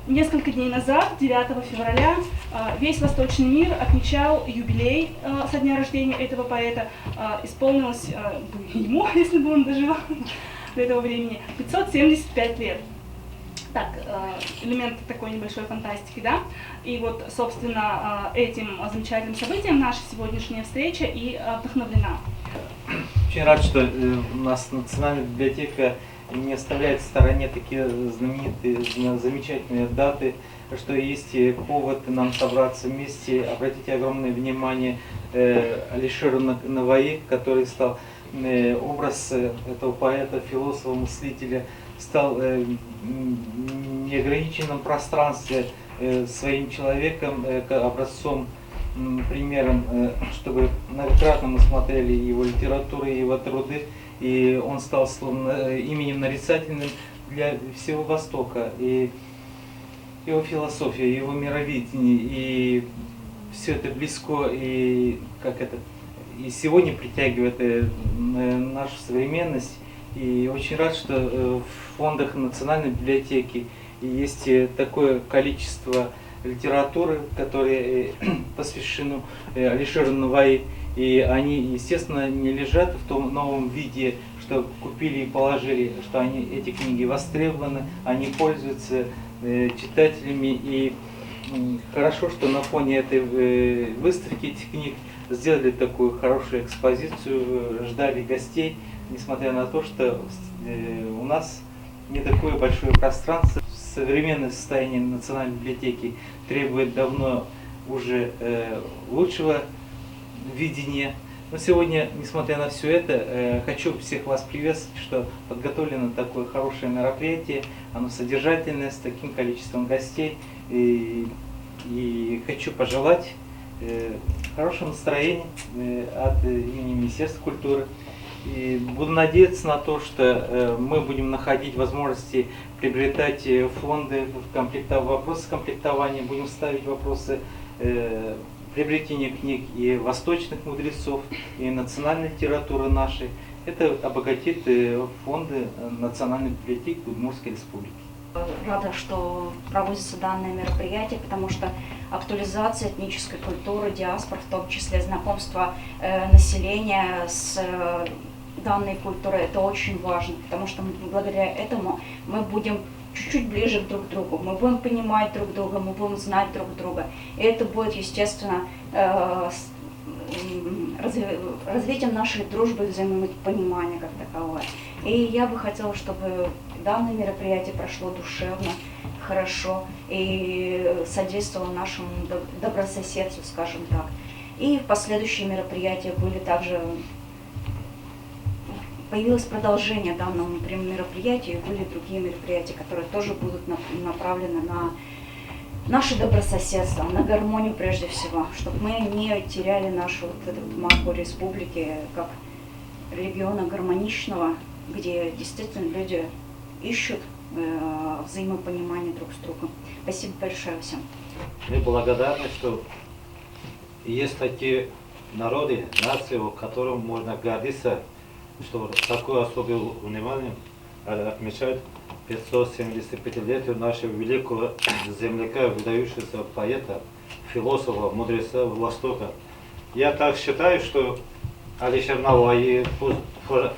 Несколько дней назад, 9 февраля, весь восточный мир отмечал юбилей со дня рождения этого поэта. Исполнилось ему, если бы он дожил до этого времени, 575 лет. Так, элемент такой небольшой фантастики, да? И вот, собственно, этим замечательным событием наша сегодняшняя встреча и вдохновлена. Очень рад, что у нас Национальная библиотека не оставляет в стороне такие знаменитые, замечательные даты, что есть повод нам собраться вместе. Обратите огромное внимание Алишеру Наваи, который стал образ этого поэта, философа, мыслителя, стал в неограниченном пространстве своим человеком, образцом, примером, чтобы многократно мы смотрели его литературу, его труды, и он стал словно именем нарицательным для всего Востока. И его философия, его мировидение, и все это близко, и и сегодня притягивает нашу современность. И очень рад, что в фондах Национальной библиотеки есть такое количество литературы, которые посвящены Алишеру Наваи. И они, естественно, не лежат в том новом виде, что купили и положили, что эти книги востребованы, они пользуются читателями. И хорошо, что на фоне этой выставки этих книг сделали такую хорошую экспозицию, ждали гостей, несмотря на то, что у нас не такое большое пространство. Современное состояние Национальной библиотеки требует давно уже лучшего видения. Но сегодня, несмотря на все это, хочу всех вас приветствовать, что подготовлено такое хорошее мероприятие, оно содержательное, с таким количеством гостей. И хочу пожелать хорошего настроения от имени Министерства культуры. И буду надеяться на то, что мы будем находить возможности приобретать фонды, вопросы комплектования, будем ставить вопросы приобретения книг и восточных мудрецов, и национальной литературы нашей. Это обогатит фонды Национальной библиотеки Удмуртской республики. Рада, что проводится данное мероприятие, потому что актуализация этнической культуры, диаспор, в том числе знакомство населения с данной культурой, это очень важно, потому что благодаря этому мы будем чуть-чуть ближе друг к другу, мы будем понимать друг друга, мы будем знать друг друга. И это будет, естественно, развитием нашей дружбы и взаимопонимания как таковое. И я бы хотела, чтобы данное мероприятие прошло душевно, хорошо и содействовало нашему добрососедству, скажем так. И последующие мероприятия были также... Появилось продолжение данного мероприятия, и были другие мероприятия, которые тоже будут направлены на наше добрососедство, на гармонию прежде всего, чтобы мы не теряли нашу марку республики как региона гармоничного, где действительно люди ищут взаимопонимание друг с другом. Спасибо большое всем. Мы благодарны, что есть такие народы, нации, которым можно гордиться, что такое особое внимание отмечает 575-летию нашего великого земляка, выдающегося поэта, философа, мудреца Востока. Я так считаю, что Алишер Наваи,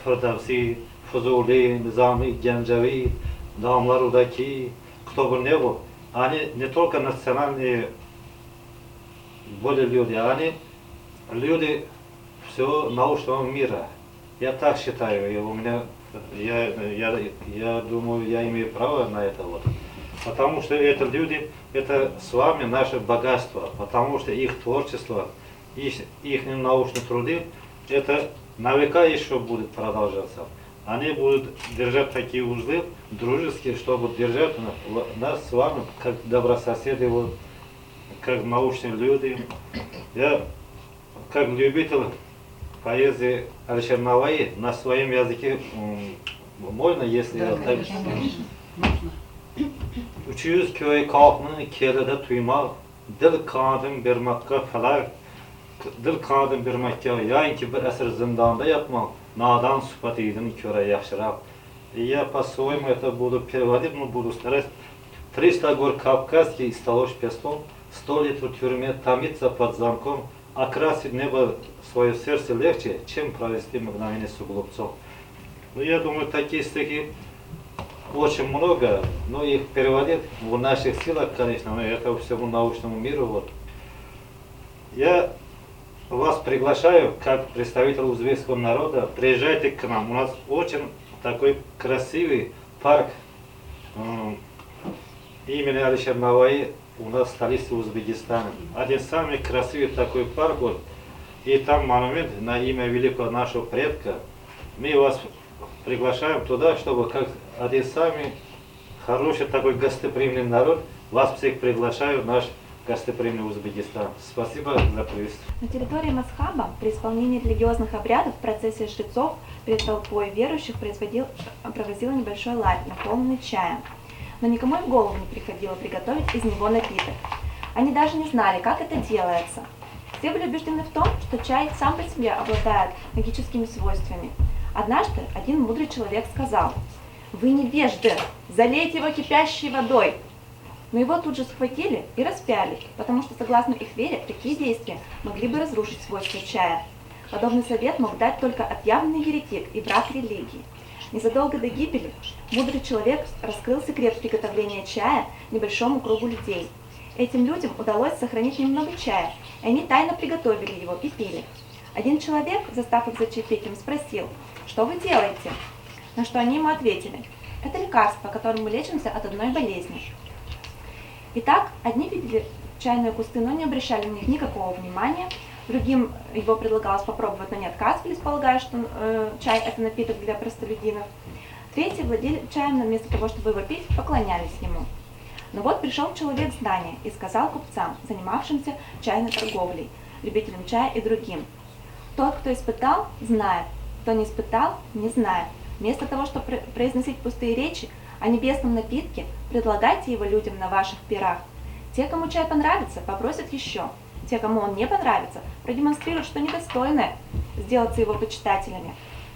Фардавси, Фузули, Низами, Генджави, Дамлар Удаки, кто бы ни был, они не только национальные были люди, они люди всего научного мира. Я так считаю, и у меня, я думаю, я имею право на это вот. Потому что это люди, это с вами наше богатство, потому что их творчество, их научные труды, это на века еще будет продолжаться. Они будут держать такие узлы дружеские, чтобы держать нас с вами, как добрососеди, вот, как научные люди. Я, как любитель поэзии Алишер Наваи, на своем языке можно, если я так... Uçuyuz köy kalkını kerede tuymak, dil kanadım bir matka felak, dil kanadım bir matka, yayın ki bir esir zindanda yatmak, надан супатидин кёра яхширак. Я по-своему это буду переводить, но буду стараться 300 гор Кавказский и Столош Песком, 100 лет в тюрьме томиться под замком, окрасить небо свое сердце легче, чем провести мгновение с глупцом. Ну, я думаю, такие стихи очень много, но их переводить в наших силах, конечно, но это всему научному миру. Вот. Я вас приглашаю, как представитель узбекского народа, приезжайте к нам. У нас очень такой красивый парк имени Алишер Наваи у нас в столице Узбекистана. Один самый красивый такой парк, вот, и там монумент на имя великого нашего предка. Мы вас приглашаем туда, чтобы как один самый хороший такой гостеприимный народ, вас всех приглашаю в наш гостеприимный Узбекистан. Спасибо за приветствие. На территории Масхаба при исполнении религиозных обрядов процессия жрецов перед толпой верующих провозила небольшой ларь, наполненный чаем. Но никому и в голову не приходило приготовить из него напиток. Они даже не знали, как это делается. Все были убеждены в том, что чай сам по себе обладает магическими свойствами. Однажды один мудрый человек сказал: «Вы невежды, залейте его кипящей водой». Но его тут же схватили и распяли, потому что, согласно их вере, такие действия могли бы разрушить свойства чая. Подобный совет мог дать только отъявленный еретик и враг религии. Незадолго до гибели мудрый человек раскрыл секрет приготовления чая небольшому кругу людей. Этим людям удалось сохранить немного чая, и они тайно приготовили его и пили. Один человек, застав их за чаепитием, спросил: «Что вы делаете?» На что они ему ответили: «Это лекарство, которым мы лечимся от одной болезни». Итак, одни видели чайные кусты, но не обращали на них никакого внимания. Другим его предлагалось попробовать, но не отказывались, полагая, что чай – это напиток для простолюдинов. Третьи владели чаем, но вместо того, чтобы его пить, поклонялись ему. Но вот пришел человек в здание и сказал купцам, занимавшимся чайной торговлей, любителям чая и другим: «Тот, кто испытал, знает, кто не испытал, не знает. Вместо того, чтобы произносить пустые речи о небесном напитке, предлагайте его людям на ваших пирах. Те, кому чай понравится, попросят еще. Те, кому он не понравится, продемонстрируют, что недостойны сделаться его почитателями.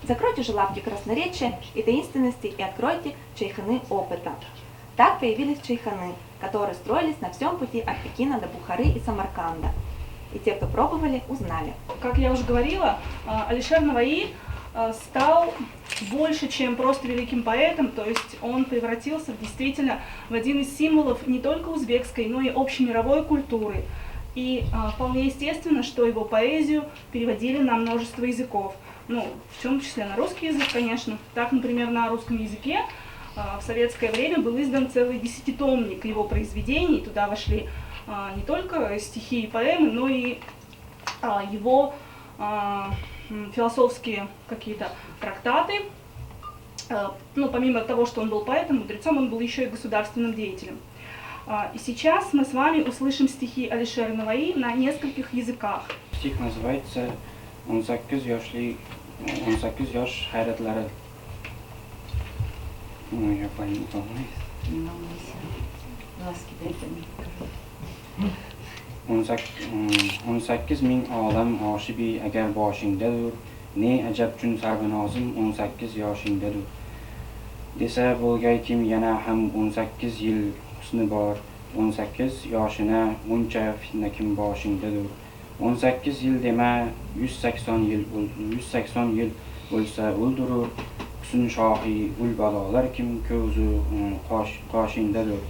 Закройте же лавки красноречия и таинственности и откройте чайханы опыта». Так появились чайханы, которые строились на всем пути от Пекина до Бухары и Самарканда. И те, кто пробовали, узнали. Как я уже говорила, Алишер Наваи стал больше, чем просто великим поэтом, то есть он превратился действительно в один из символов не только узбекской, но и общемировой культуры. И вполне естественно, что его поэзию переводили на множество языков, ну, в том числе на русский язык, конечно. Так, например, на русском языке в советское время был издан целый 10-томник его произведений, туда вошли не только стихи и поэмы, но и его философские какие-то трактаты. Ну, помимо того, что он был поэтом, мудрецом, он был еще и государственным деятелем. И сейчас мы с вами услышим стихи Алишера Наваи на нескольких языках. Стих называется «18 yosh hayratlari». Ну, я пойму, Не волнуйся. Глазки дай мне. 18 ming olam oshibi agar boshingdadur, ne ajab chun sarvinozim 18 yoshingdadur. Desa bo'lgaykim yana ham 18 yil husni bor, 18 yoshina muncha fitna kim boshingdadur. 18 yil dema 180 yil bo'lsa o'ldirur, husn shohi ul balolar kim ko'zu qoshingdadur.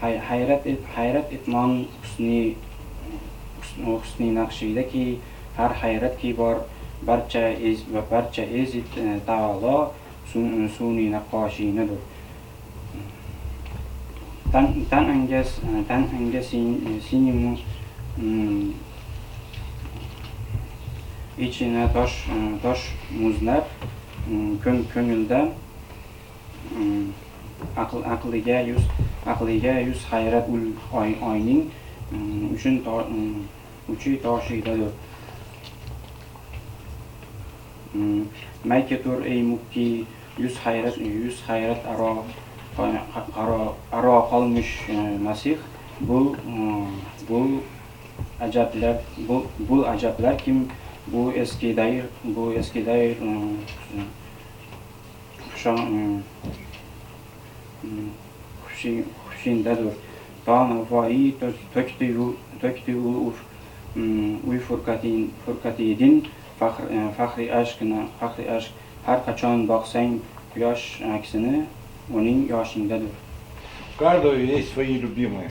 Hayrat etmon husni naqshidaki har hayrat ki bor barcha ezit taolo suni naqoshinadir. Tan anga sinimu içine tosh muzlab ko'ngilda aqliga yuz hayrat ul oyning uchi toshidadir. Mayke tur ey mukki yuz hayrat aro qolmish masih bu ajablar kim bu eski dair хушиндаdur. Баан ваи tökti ur uy furkatidin faxri aşk har qachon boqsang quyosh aksini uning yoshingdadur. У каждого есть свои любимые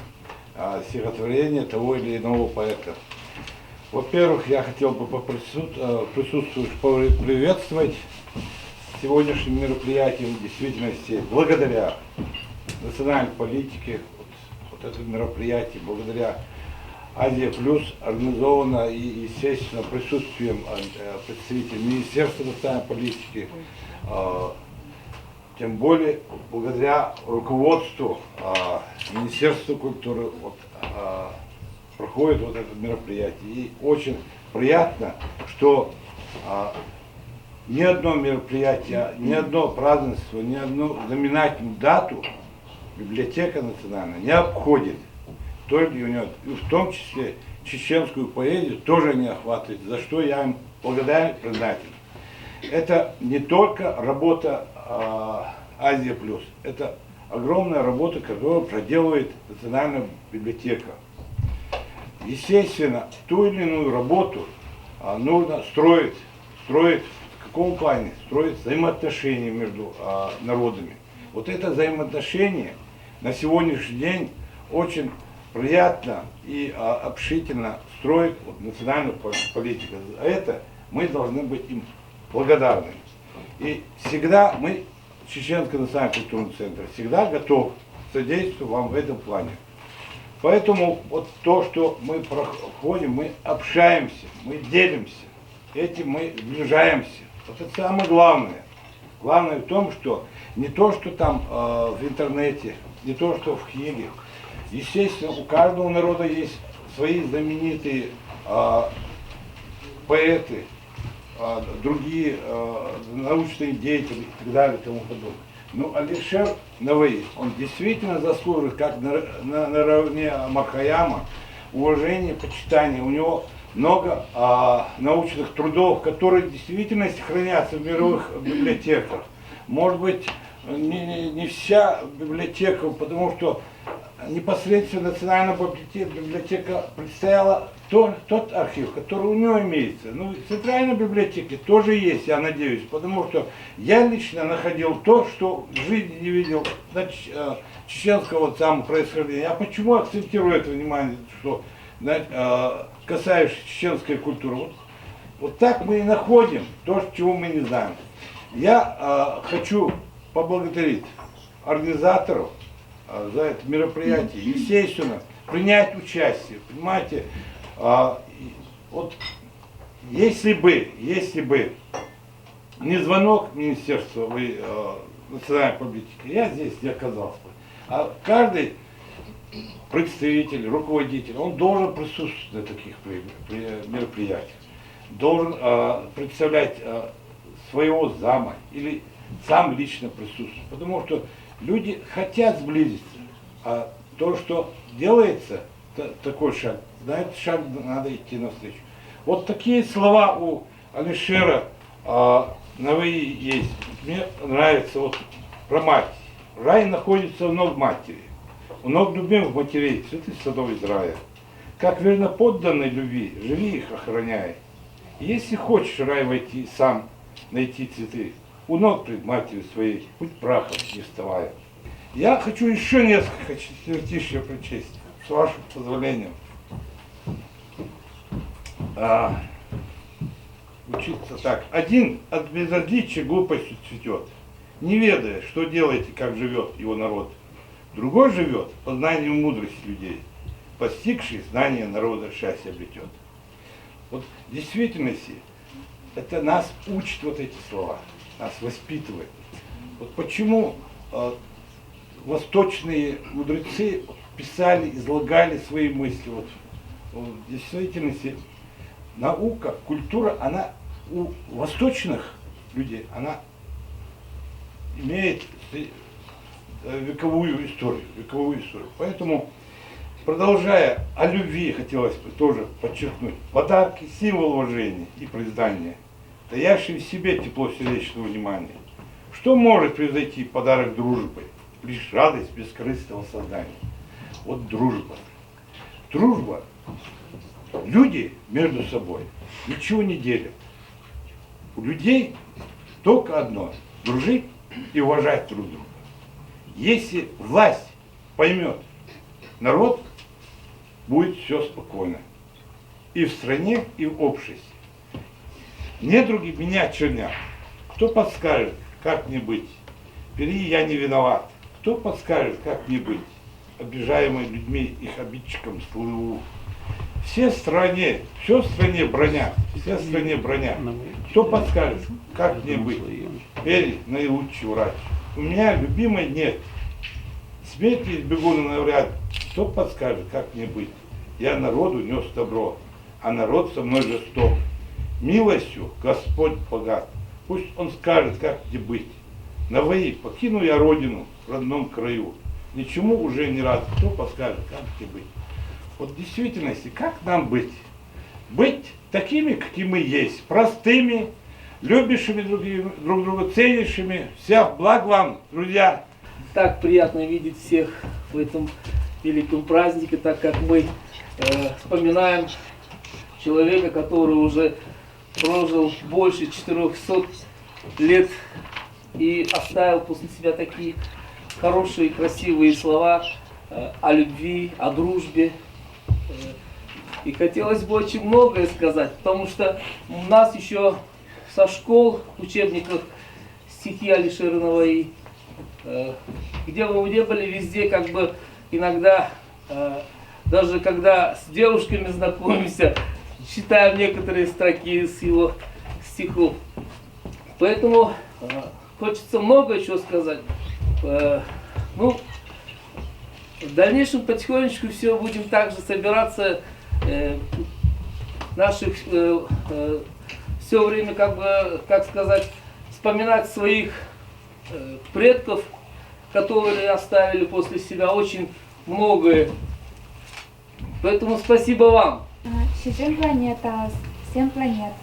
стихотворения того или иного поэта. Во-первых, я хотел бы присутствующих приветствовать сегодняшним мероприятием. В действительности, благодаря национальной политике, вот это мероприятие, благодаря Азия Плюс организовано и, естественно, присутствием представителей Министерства национальной политики, тем более благодаря руководству Министерства культуры проходит вот это мероприятие. И очень приятно, что ни одно мероприятие, ни одно празднество, ни одну знаменательную дату библиотека национальная не обходит. Только у нее, и в том числе чеченскую поэзию тоже не охватывает, за что я им благодарен, признателен. Это не только работа Азия Плюс, это огромная работа, которую проделывает Национальная библиотека. Естественно, ту или иную работу нужно строить в каком плане? Строить взаимоотношения между народами. Вот это взаимоотношение на сегодняшний день очень приятно и общительно строит национальную политику. За это мы должны быть им благодарны. И всегда мы, Чеченский национальный культурный центр, всегда готов содействовать вам в этом плане. Поэтому вот то, что мы проходим, мы общаемся, мы делимся, этим мы сближаемся. Вот это самое главное. Главное в том, что не то, что там в интернете, не то, что в книге. Естественно, у каждого народа есть свои знаменитые поэты, другие научные деятели и так далее и тому подобное. Но Алишер Наваи, он действительно заслуживает, как наравне Мархаяма, уважения, почитания. У него много научных трудов, которые в действительности хранятся в мировых библиотеках. Может быть, не вся библиотека, потому что непосредственно Национальная библиотека представила тот архив, который у него имеется. Ну, в Центральной библиотеке тоже есть, я надеюсь, потому что я лично находил то, что в жизни не видел чеченского там происхождения. А почему акцентирую это внимание, что касаешься чеченской культуры? Вот так мы и находим то, чего мы не знаем. Я хочу поблагодарить организаторов за это мероприятие, естественно, принять участие. Понимаете, вот если бы не звонок Министерства национальной политики, я здесь не оказался бы. А каждый представитель, руководитель, он должен присутствовать на таких мероприятиях, должен представлять своего зама или сам лично присутствовать, потому что люди хотят сблизиться, а то, что делается, такой шаг, на этот шаг надо идти навстречу. Вот такие слова у Алишера Наваи есть. Мне нравится вот про мать. Рай находится у ног матери. У ног любимых матерей цветы садов из рая. Как верноподданной любви, живи их, охраняй. Если хочешь в рай войти, сам найти цветы, у ног пред матерью своей, будь прахом, не вставая. Я хочу еще несколько четвертишья прочесть, с вашим позволением. Учиться так. Один от безразличия глупостью цветет, не ведая, что делает и как живет его народ. Другой живет по знанию мудрости людей, постигший знание народа счастье обретет. Вот в действительности это нас учит вот эти слова, нас воспитывает. Вот почему восточные мудрецы писали, излагали свои мысли. Вот, в действительности наука, культура, она у восточных людей, она имеет вековую историю. Поэтому, продолжая о любви, хотелось бы тоже подчеркнуть. Подарки – символ уважения и признания, таящий в себе тепло сердечного внимания. Что может превзойти подарок дружбы? лишь радость бескорыстного создания. Вот дружба. Дружба. Люди между собой ничего не делят. У людей только одно – дружить и уважать друг друга. Если власть поймет народ, будет все спокойно. И в стране, и в обществе. Недруги меня чернят. Кто подскажет, как мне быть? Впереди я не виноват. Кто подскажет, как мне быть? Обижаемые людьми, их обидчикам слыву. Все в стране бронят. Все в стране бронят. Кто подскажет, как мне быть? Теперь наилучший врач. У меня любимой нет. Смерти избегу навряд. Кто подскажет, как мне быть? Я народу нес добро, а народ со мной жесток. Милостью Господь богат. Пусть Он скажет, как мне быть. Навои, покину я родину в родном краю. Ничему уже не рад. Кто подскажет, как мне быть? Вот в действительности, как нам быть? Быть такими, какими мы есть. Простыми, любящими друг друга, ценящими. Всех благ вам, друзья! Так приятно видеть всех в этом великом празднике, так как мы вспоминаем человека, который уже прожил больше 400 лет и оставил после себя такие хорошие, красивые слова о любви, о дружбе. И хотелось бы очень многое сказать, потому что у нас еще со школ, в учебниках стихи Алишера Наваи, где бы мы ни были, везде как бы иногда, даже когда с девушками знакомимся, читаем некоторые строки из его стихов. Поэтому хочется много еще сказать. Ну, в дальнейшем потихонечку все будем также собираться, наших все время, как бы, как сказать, вспоминать своих предков, которые оставили после себя очень многое. Поэтому спасибо вам. Шижим планета, 7 планет.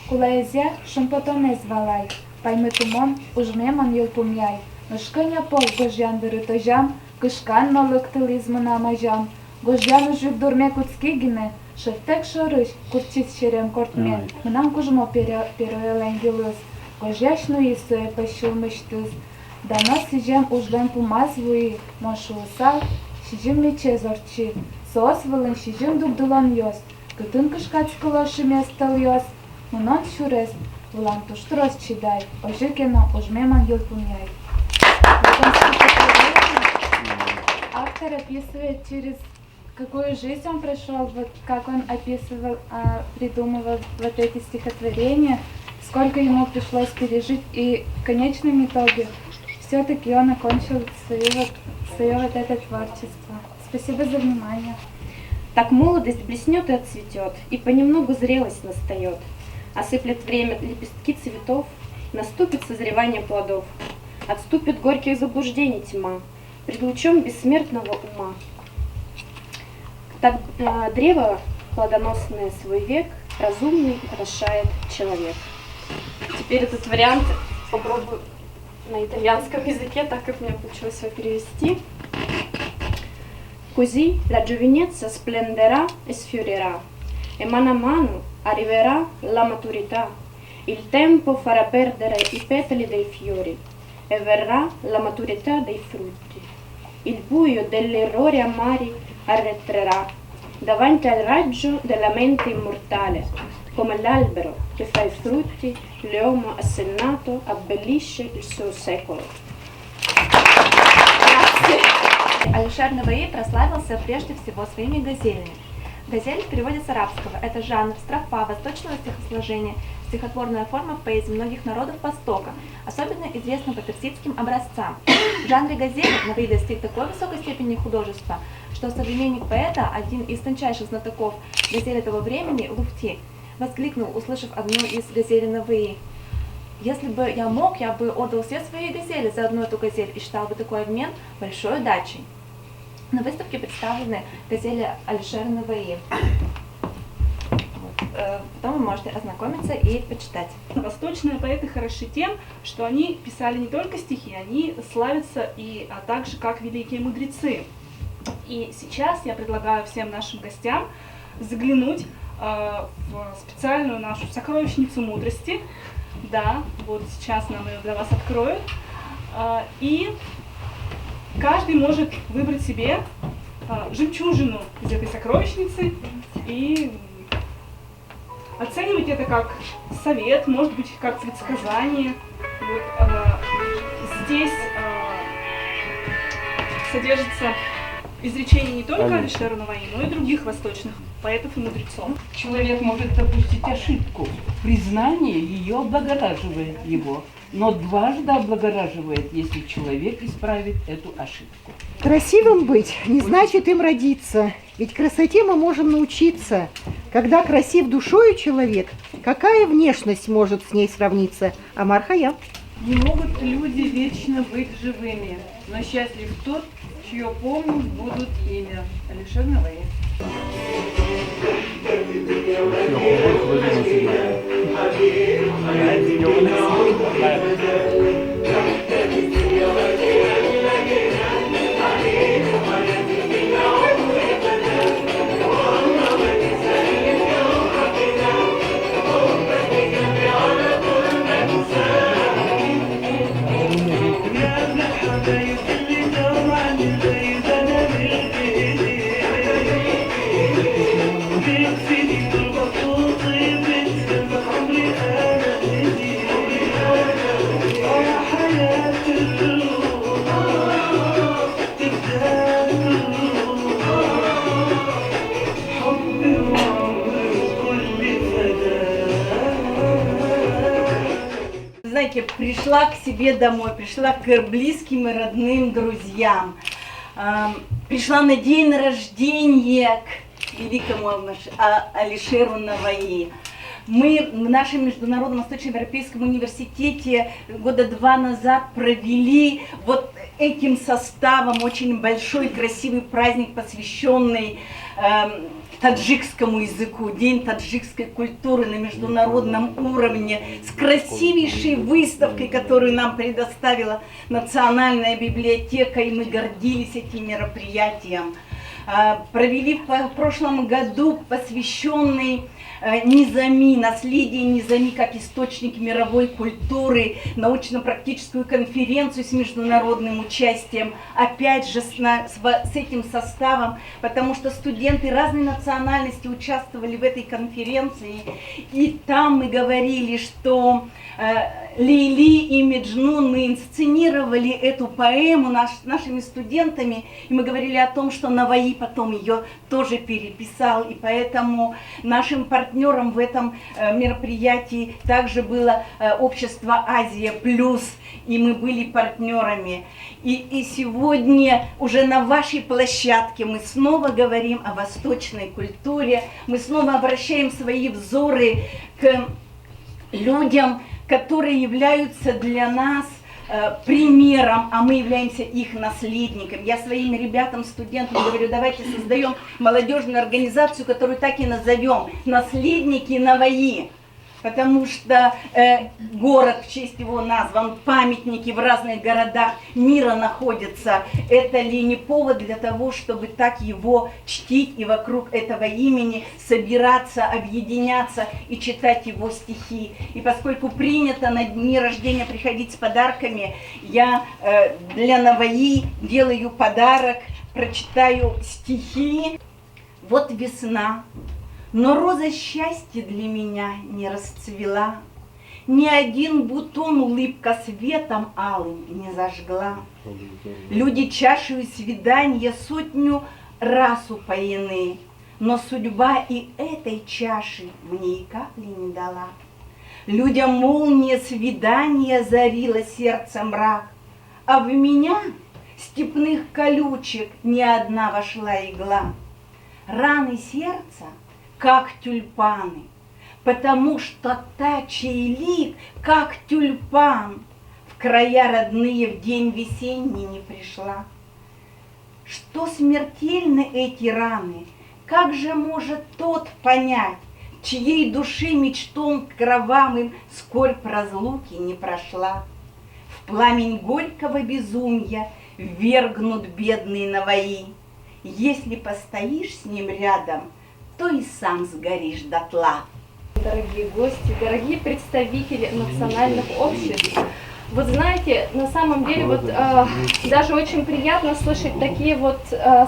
Кулаезе шумпотоне звалай, пайметумон ужмеман йылпумяй. Нышкыня пол гожян дырытыжам, кышкан нолык тылизмын амажам. Гожян ужук дурме куцкигине, шефтек шорыш, курчиц шерем кортмен. Мынам кужмо пероэленгилыз, гожяшну исуэ пащылмыштыз. Дано сижем ужден пумазвуи, мошуусал, шижим мече зорчи. Соос вылын шижим дугдулан йос, кытын кышкац кылошы местал йос. Мунон шурес, вылан туштрос чидай, ожикено ужмеман йылпумяй. Автор описывает, через какую жизнь он прошел, вот как он описывал, придумывал вот эти стихотворения, сколько ему пришлось пережить, и в конечном итоге все-таки он окончил свое вот это творчество. Спасибо за внимание. Так молодость блеснет и отцветет, и понемногу зрелость настает. Осыплет время лепестки цветов, наступит созревание плодов. Отступит горьких заблуждений тьма, пред лучом бессмертного ума. Так древо плодоносное свой век, разумный рожает человек. Теперь этот вариант попробую на итальянском языке, так как мне получилось его перевести. Così la giovinezza splenderà e sfiorerà, e mano a mano arriverà la maturità. Il tempo farà perdere i petali dei fiori, e verrà la maturità dei frutti. Il buio degli errori amari arretrerà davanti al raggio della mente immortale. Come l'albero che fa i frutti, l'uomo assennato abbellisce il suo secolo. Алишер Наваи прославился прежде всего своими газелями. Газель в переводе с арабского – это жанр, строфа, восточного стихосложения, стихотворная форма в поэзии многих народов Востока, особенно известна по персидским образцам. В жанре газели Наваи достиг такой высокой степени художества, что современник поэта, один из тончайших знатоков газели того времени, Луфти, воскликнул, услышав одну из газелей Наваи: «Если бы я мог, я бы отдал все свои газели за одну эту газель и считал бы такой обмен большой удачей». На выставке представлены газели Алишера Наваи. Вот. потом вы можете ознакомиться и почитать. Восточные поэты хороши тем, что они писали не только стихи, они славятся а также как великие мудрецы. И сейчас я предлагаю всем нашим гостям заглянуть в специальную нашу сокровищницу мудрости. Да, вот сейчас нам ее для вас откроют. И каждый может выбрать себе жемчужину из этой сокровищницы и оценивать это как совет, может быть, как предсказание. Вот, здесь содержится изречение не только Алишера Наваи, но и других восточных поэтов и мудрецов. Человек может допустить ошибку. Признание ее облагораживает его, но дважды облагораживает, если человек исправит эту ошибку. Красивым быть не значит им родиться, ведь красоте мы можем научиться. Когда красив душою человек, какая внешность может с ней сравниться? Амар Хайям. Не могут люди вечно быть живыми, но счастлив тот, чье помнить будут имя. Алишер Наваи. Знаете, пришла к себе домой, пришла к близким и родным друзьям, пришла на день рождения к великому Алишеру Наваи. Мы в нашем Международном Восточноевропейском университете года 2 назад провели вот этим составом очень большой красивый праздник, посвященный таджикскому языку, День таджикской культуры на международном уровне, с красивейшей выставкой, которую нам предоставила Национальная библиотека, и мы гордились этим мероприятием. Провели в прошлом году посвященный Низами, наследие Низами как источник мировой культуры, научно-практическую конференцию с международным участием, опять же с этим составом, потому что студенты разной национальности участвовали в этой конференции, и там мы говорили, что Лейли и Меджнун, мы инсценировали эту поэму нашими студентами, и мы говорили о том, что Наваи потом ее тоже переписал, и поэтому нашим партнером в этом мероприятии также было общество Азия Плюс, и мы были партнерами. И сегодня уже на вашей площадке мы снова говорим о восточной культуре, мы снова обращаем свои взоры к людям, которые являются для нас примером, а мы являемся их наследниками. Я своим ребятам, студентам говорю, давайте создаем молодежную организацию, которую так и назовем «Наследники Наваи». Потому что город в честь его назван, памятники в разных городах мира находятся. Это ли не повод для того, чтобы так его чтить и вокруг этого имени собираться, объединяться и читать его стихи? И поскольку принято на дни рождения приходить с подарками, я для Наваи делаю подарок, прочитаю стихи. Вот весна. Но роза счастья для меня не расцвела, ни один бутон улыбка светом алым не зажгла. Люди чашею свидания 100 раз упоены, но судьба и этой чаши мне и капли не дала. Людям молния свидания зарила сердце мрак, а в меня степных колючек ни одна вошла игла. Раны сердца как тюльпаны, потому что та, чей лик, как тюльпан, в края родные в день весенний не пришла. Что смертельны эти раны, как же может тот понять, чьей души мечтом кровавым скорбь разлуки не прошла. В пламень горького безумья ввергнут бедные навои. Если постоишь с ним рядом, то и сам сгоришь дотла. Дорогие гости, дорогие представители национальных обществ, вот знаете, на самом деле вот даже очень приятно слышать такие вот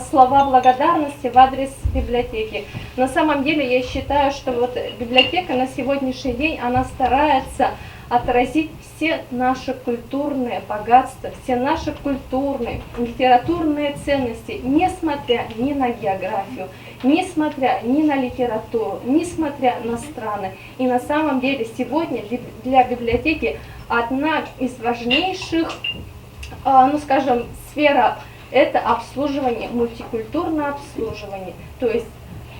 слова благодарности в адрес библиотеки. На самом деле я считаю, что вот библиотека на сегодняшний день, она старается отразить все наши культурные богатства, все наши культурные, литературные ценности, несмотря ни на географию, несмотря ни на литературу, несмотря на страны. И на самом деле сегодня для библиотеки одна из важнейших, ну скажем, сфер – это обслуживание, мультикультурное обслуживание. То есть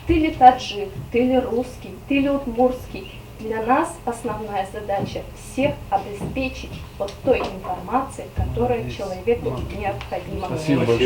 ты ли таджик, ты ли русский, ты ли удмуртский. Для нас основная задача всех обеспечить вот той информацией, которая человеку необходима. Спасибо большое.